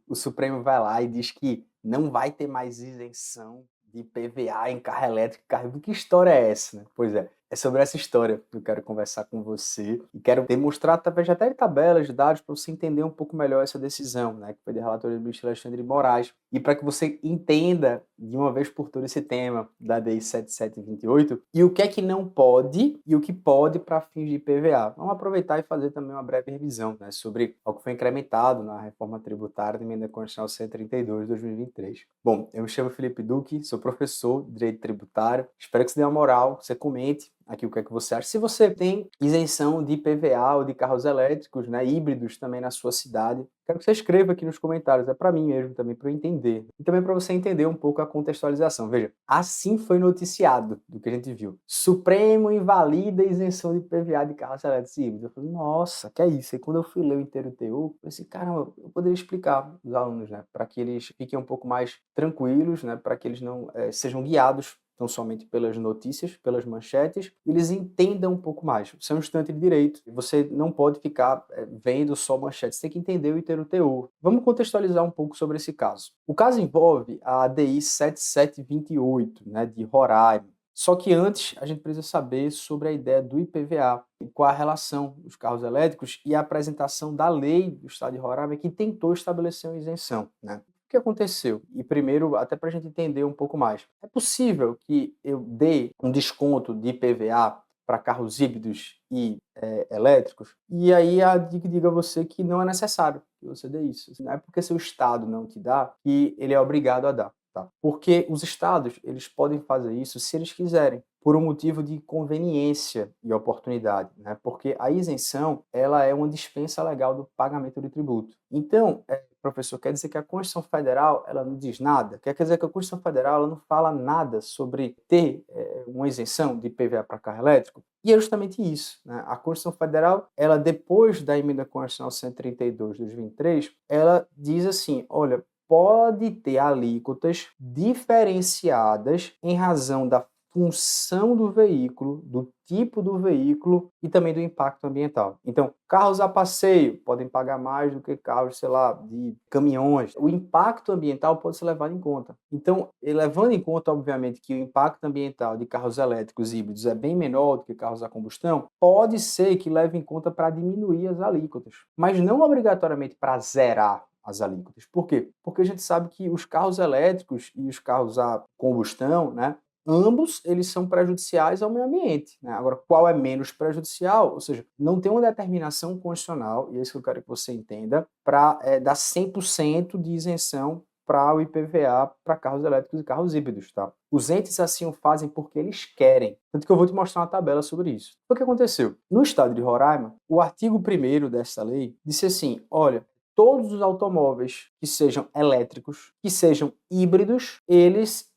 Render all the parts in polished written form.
o Supremo vai lá e diz que não vai ter mais isenção de IPVA em carro elétrico e carro híbrido. Que história é essa, né? Pois é sobre essa história que eu quero conversar com você e quero demonstrar através até de tabelas, de dados, para você entender um pouco melhor essa decisão, né, que foi de relatoria do ministro Alexandre de Moraes, e para que você entenda de uma vez por todas esse tema da DI 7728 e o que é que não pode e o que pode para fins de IPVA. Vamos aproveitar e fazer também uma breve revisão, né, sobre o que foi incrementado na reforma tributária da emenda constitucional 132 de 2023. Bom, eu me chamo Felipe Duque, sou professor de Direito Tributário, espero que você dê uma moral, que você comente aqui o que é que você acha. Se você tem isenção de IPVA ou de carros elétricos, né, híbridos também na sua cidade, quero que você escreva aqui nos comentários, é para mim mesmo também, para eu entender. E também para você entender um pouco a contextualização. Veja, assim foi noticiado do que a gente viu. Supremo invalida a isenção de IPVA de carros elétricos e híbridos. Eu falei, nossa, que é isso? E quando eu fui ler o inteiro teor, eu pensei, caramba, eu poderia explicar aos alunos, né, para que eles fiquem um pouco mais tranquilos, né, para que eles não sejam guiados tão somente pelas notícias, pelas manchetes, eles entendam um pouco mais. Você é um estudante de direito e você não pode ficar vendo só manchetes, você tem que entender o inteiro teor. Vamos contextualizar um pouco sobre esse caso. O caso envolve a ADI 7728, né, de Roraima. Só que antes a gente precisa saber sobre a ideia do IPVA e qual a relação dos carros elétricos e a apresentação da lei do estado de Roraima que tentou estabelecer uma isenção, né? O que aconteceu? E primeiro, até para a gente entender um pouco mais, é possível que eu dê um desconto de IPVA para carros híbridos e elétricos? E aí a DIC diga a você que não é necessário que você dê isso. Não é porque seu estado não te dá que ele é obrigado a dar. Tá? Porque os estados eles podem fazer isso se eles quiserem, por um motivo de conveniência e oportunidade, né? Porque a isenção ela é uma dispensa legal do pagamento de tributo. Então, professor, quer dizer que a Constituição Federal ela não diz nada? Quer dizer que a Constituição Federal ela não fala nada sobre ter uma isenção de IPVA para carro elétrico? E é justamente isso, né? A Constituição Federal, ela depois da emenda constitucional 132 de 2023, ela diz assim, olha, pode ter alíquotas diferenciadas em razão da função do veículo, do tipo do veículo e também do impacto ambiental. Então, carros a passeio podem pagar mais do que carros, sei lá, de caminhões. O impacto ambiental pode ser levado em conta. Então, levando em conta, obviamente, que o impacto ambiental de carros elétricos híbridos é bem menor do que carros a combustão, pode ser que leve em conta para diminuir as alíquotas, mas não obrigatoriamente para zerar as alíquotas. Por quê? Porque a gente sabe que os carros elétricos e os carros a combustão, né, ambos eles são prejudiciais ao meio ambiente, né? Agora, qual é menos prejudicial? Ou seja, não tem uma determinação constitucional, e é isso que eu quero que você entenda, para dar 100% de isenção para o IPVA para carros elétricos e carros híbridos, tá? Os entes assim o fazem porque eles querem. Tanto que eu vou te mostrar uma tabela sobre isso. O que aconteceu? No estado de Roraima, o artigo 1º dessa lei disse assim, olha, todos os automóveis que sejam elétricos, que sejam híbridos, eles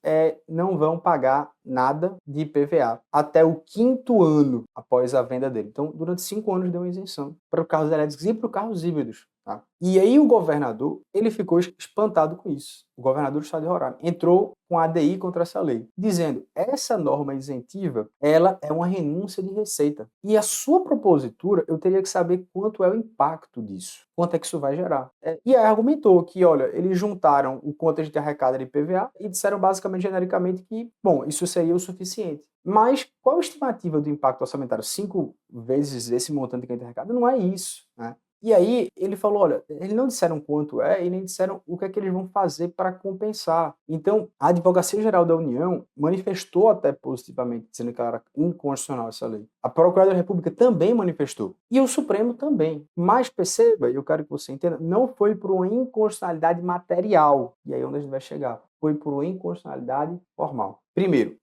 não vão pagar nada de IPVA até o 5º ano após a venda dele. Então, durante 5 anos deu uma isenção para os carros elétricos e para os carros híbridos. Tá? E aí o governador, ele ficou espantado com isso. O governador do estado de Roraima entrou com a ADI contra essa lei, dizendo essa norma isentiva, ela é uma renúncia de receita. E a sua propositura, eu teria que saber quanto é o impacto disso, quanto é que isso vai gerar. E aí argumentou que, olha, eles juntaram o quanto a gente arrecada de IPVA e disseram basicamente, genericamente, que, bom, isso seria o suficiente. Mas qual a estimativa do impacto orçamentário? 5 vezes esse montante que a gente arrecada? Não é isso, né? E aí ele falou, olha, eles não disseram quanto é e nem disseram o que é que eles vão fazer para compensar. Então, a Advocacia Geral da União manifestou até positivamente, dizendo que era inconstitucional essa lei. A Procuradoria da República também manifestou. E o Supremo também. Mas perceba, e eu quero que você entenda, não foi por uma inconstitucionalidade material. E aí é onde a gente vai chegar. Foi por uma inconstitucionalidade formal. Primeiro,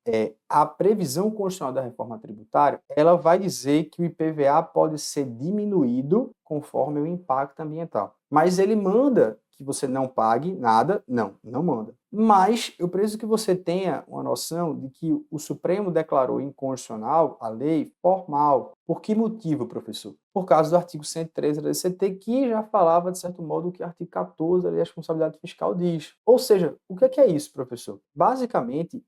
a previsão constitucional da reforma tributária, ela vai dizer que o IPVA pode ser diminuído conforme o impacto ambiental. Mas ele manda que você não pague nada? Não manda. Mas eu preciso que você tenha uma noção de que o Supremo declarou inconstitucional a lei formal. Por que motivo, professor? Por causa do artigo 113 da LCT, que já falava, de certo modo, o que o artigo 14 da Lei de Responsabilidade Fiscal diz. Ou seja, o que é isso, professor? Basicamente,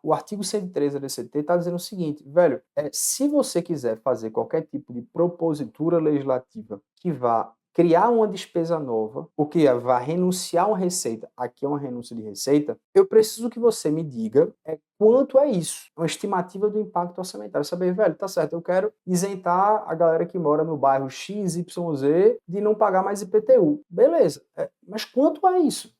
o artigo 113 da LCT está dizendo o seguinte, velho, se você quiser fazer qualquer tipo de propositura legislativa que vá criar uma despesa nova, o que vai renunciar a uma receita, aqui é uma renúncia de receita, eu preciso que você me diga quanto é isso, uma estimativa do impacto orçamentário. Saber, velho, tá certo, eu quero isentar a galera que mora no bairro XYZ de não pagar mais IPTU. Beleza, mas quanto é isso?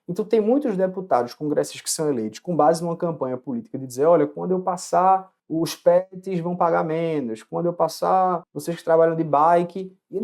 Então tem muitos deputados, congressistas que são eleitos com base numa campanha política de dizer, olha, quando eu passar, os pets vão pagar menos, quando eu passar, vocês que trabalham de bike, e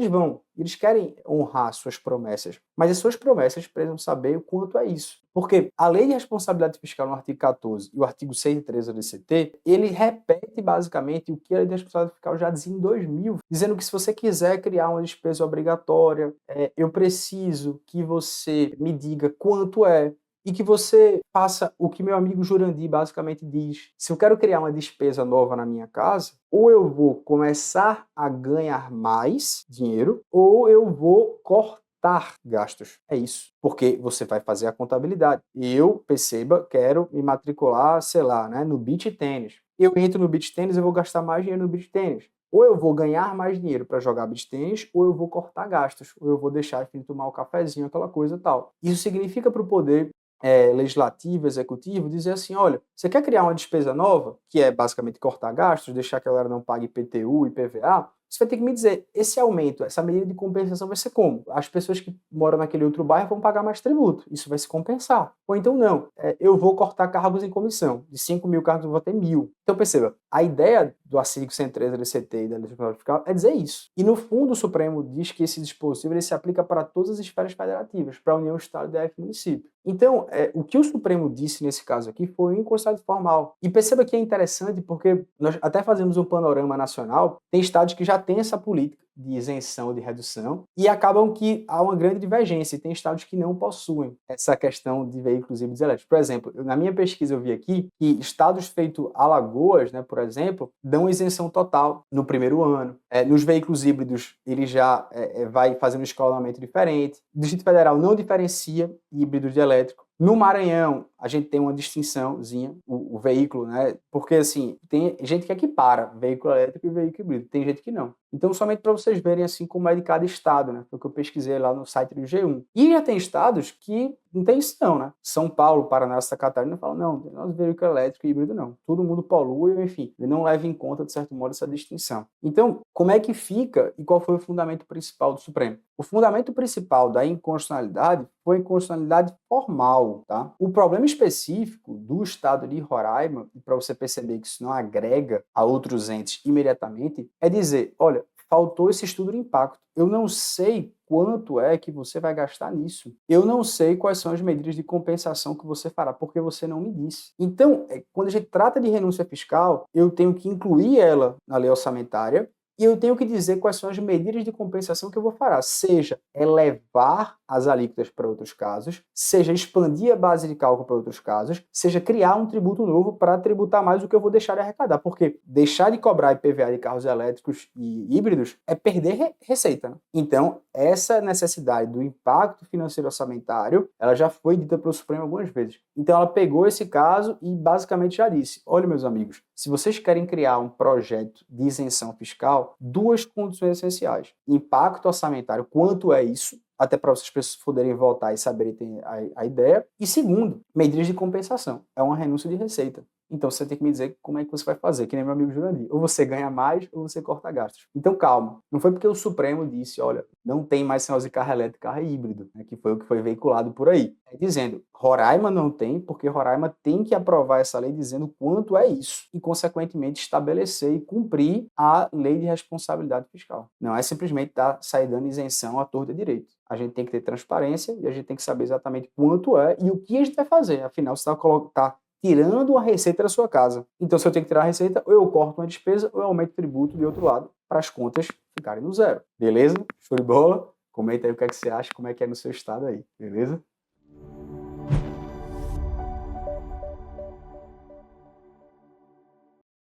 eles querem honrar suas promessas, mas as suas promessas precisam saber o quanto é isso. Porque a Lei de Responsabilidade Fiscal no artigo 14 e o artigo 113 da LCT, ele repete basicamente o que a Lei de Responsabilidade Fiscal já dizia em 2000, dizendo que se você quiser criar uma despesa obrigatória, eu preciso que você me diga quanto é, e que você faça o que meu amigo Jurandir basicamente diz. Se eu quero criar uma despesa nova na minha casa, ou eu vou começar a ganhar mais dinheiro, ou eu vou cortar gastos. É isso. Porque você vai fazer a contabilidade. Eu, perceba, quero me matricular, sei lá, no beach tênis. Eu entro no beach tênis, eu vou gastar mais dinheiro no beach tênis. Ou eu vou ganhar mais dinheiro para jogar beach tênis, ou eu vou cortar gastos, ou eu vou deixar de tomar o cafezinho, aquela coisa e tal. Isso significa para o poder legislativo, executivo, dizer assim, olha, você quer criar uma despesa nova, que é basicamente cortar gastos, deixar que a galera não pague IPTU e IPVA, você vai ter que me dizer, esse aumento, essa medida de compensação vai ser como? As pessoas que moram naquele outro bairro vão pagar mais tributo, isso vai se compensar. Ou então não, eu vou cortar cargos em comissão, de 5 mil cargos eu vou ter 1.000. Então perceba, a ideia do artigo 113 da LCT e da Lei de Responsabilidade Fiscal é dizer isso. E no fundo o Supremo diz que esse dispositivo ele se aplica para todas as esferas federativas, para a União, Estado, DF e município. Então, o que o Supremo disse nesse caso aqui foi inconstitucionalidade formal. E perceba que é interessante porque nós até fazemos um panorama nacional, tem estados que já têm essa política de isenção, de redução, e acabam que há uma grande divergência, e tem estados que não possuem essa questão de veículos híbridos elétricos. Por exemplo, na minha pesquisa eu vi aqui que estados feito Alagoas, por exemplo, dão isenção total no primeiro ano. Nos veículos híbridos, ele já vai fazendo um escalonamento diferente. O Distrito Federal não diferencia híbridos de elétrico. No Maranhão, a gente tem uma distinçãozinha, o veículo, porque assim, tem gente que equipara veículo elétrico e veículo híbrido, tem gente que não. Então, somente para vocês verem assim como é de cada estado, foi o que eu pesquisei lá no site do G1. E já tem estados que não tem isso não, São Paulo, Paraná, Santa Catarina falam, não, nós veículo elétrico e híbrido não. Todo mundo polui, enfim, ele não leva em conta, de certo modo, essa distinção. Então, como é que fica e qual foi o fundamento principal do Supremo? O fundamento principal da inconstitucionalidade foi a inconstitucionalidade formal, tá? O problema específico do estado de Roraima, e para você perceber que isso não agrega a outros entes imediatamente, é dizer, olha, faltou esse estudo de impacto. Eu não sei quanto é que você vai gastar nisso. Eu não sei quais são as medidas de compensação que você fará, porque você não me disse. Então, quando a gente trata de renúncia fiscal, eu tenho que incluir ela na lei orçamentária, e eu tenho que dizer quais são as medidas de compensação que eu vou fazer, seja elevar as alíquotas para outros casos, seja expandir a base de cálculo para outros casos, seja criar um tributo novo para tributar mais do que eu vou deixar de arrecadar, porque deixar de cobrar IPVA de carros elétricos e híbridos é perder receita. Então, essa necessidade do impacto financeiro orçamentário, ela já foi dita pelo Supremo algumas vezes. Então, ela pegou esse caso e basicamente já disse, olha, meus amigos, se vocês querem criar um projeto de isenção fiscal, duas condições essenciais. Impacto orçamentário, quanto é isso? Até para vocês poderem voltar e saberem ter a ideia. E segundo, medidas de compensação. É uma renúncia de receita. Então você tem que me dizer como é que você vai fazer, que nem meu amigo Jurandir. Ou você ganha mais, ou você corta gastos. Então calma. Não foi porque o Supremo disse, olha, não tem mais sinal de carro elétrico, carro híbrido, que foi o que foi veiculado por aí. É dizendo, Roraima não tem, porque Roraima tem que aprovar essa lei dizendo quanto é isso. E, consequentemente, estabelecer e cumprir a lei de responsabilidade fiscal. Não é simplesmente sair dando isenção à torta de direito. A gente tem que ter transparência e a gente tem que saber exatamente quanto é e o que a gente vai fazer. Afinal, você está tirando a receita da sua casa. Então, se eu tenho que tirar a receita, ou eu corto uma despesa, ou eu aumento o tributo de outro lado, para as contas ficarem no zero. Beleza? Show de bola? Comenta aí o que é que você acha, como é que é no seu estado aí. Beleza?